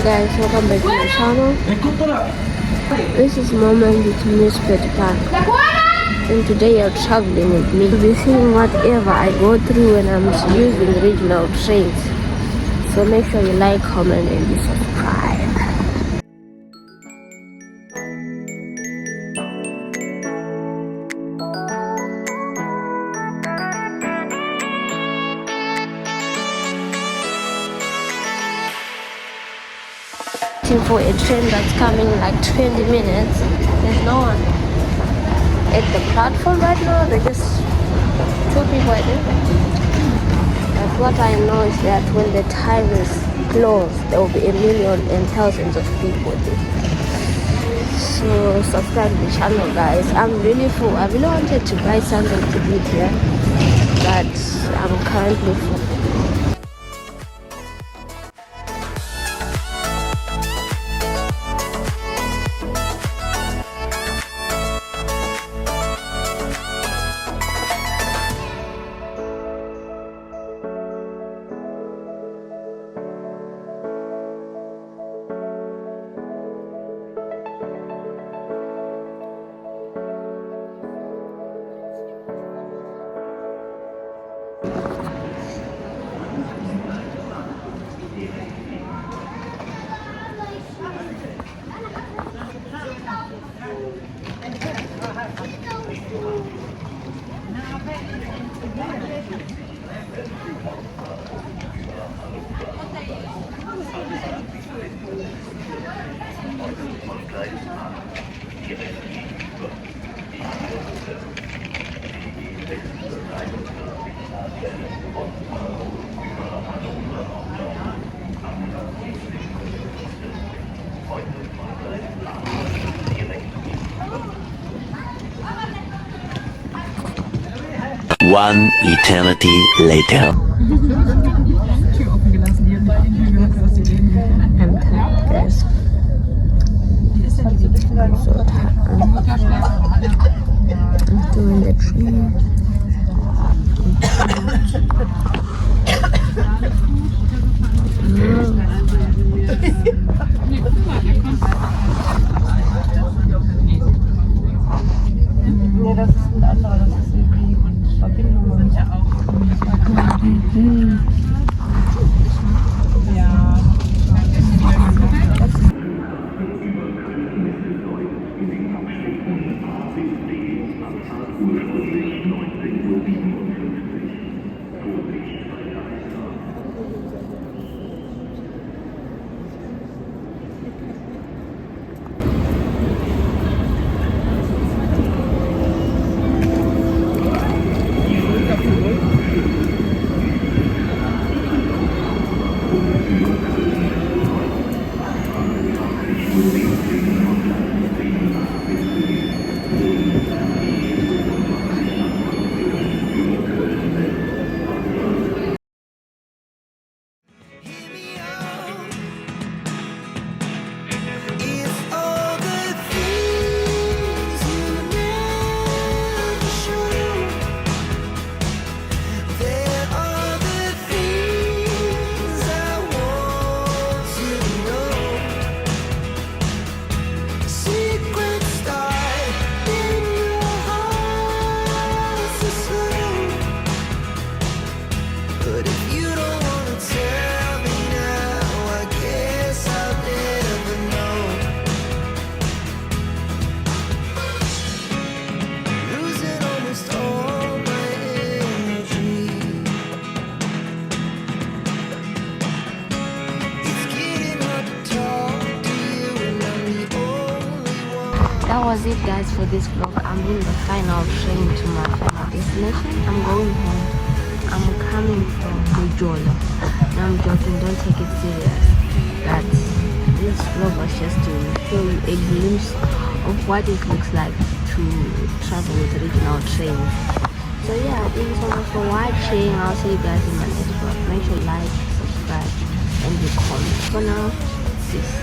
Guys, welcome back to the channel. This is Moment with Miss Peter Pan. And today you're traveling with me. You'll be seeing whatever I go through when I'm using regional trains. So make sure you like, comment, and you subscribe. For a train that's coming in like 20 minutes. There's no one at the platform right now. There's just two people I think. But what I know is that when the time is closed, there will be a million and thousands of people there. So subscribe to the channel, guys. I'm really full. I really wanted to buy something to eat here, but I'm currently full. One eternity later. I'm tired, guys. I'm so tired. I'm doing the train. Nee, das ist ein anderer, das ist irgendwie und Verbindungen sind ja auch. Ja. That was it, guys, for this vlog. I'm in the final train to my final destination. I'm going home. I'm coming from Bujolo. No, I'm joking, don't take it serious. But this vlog was just to show you a glimpse of what it looks like to travel with regional trains. So yeah, thank you so much for watching. I'll see you guys in my next vlog. Make sure you like, subscribe, and you comment. For now, peace.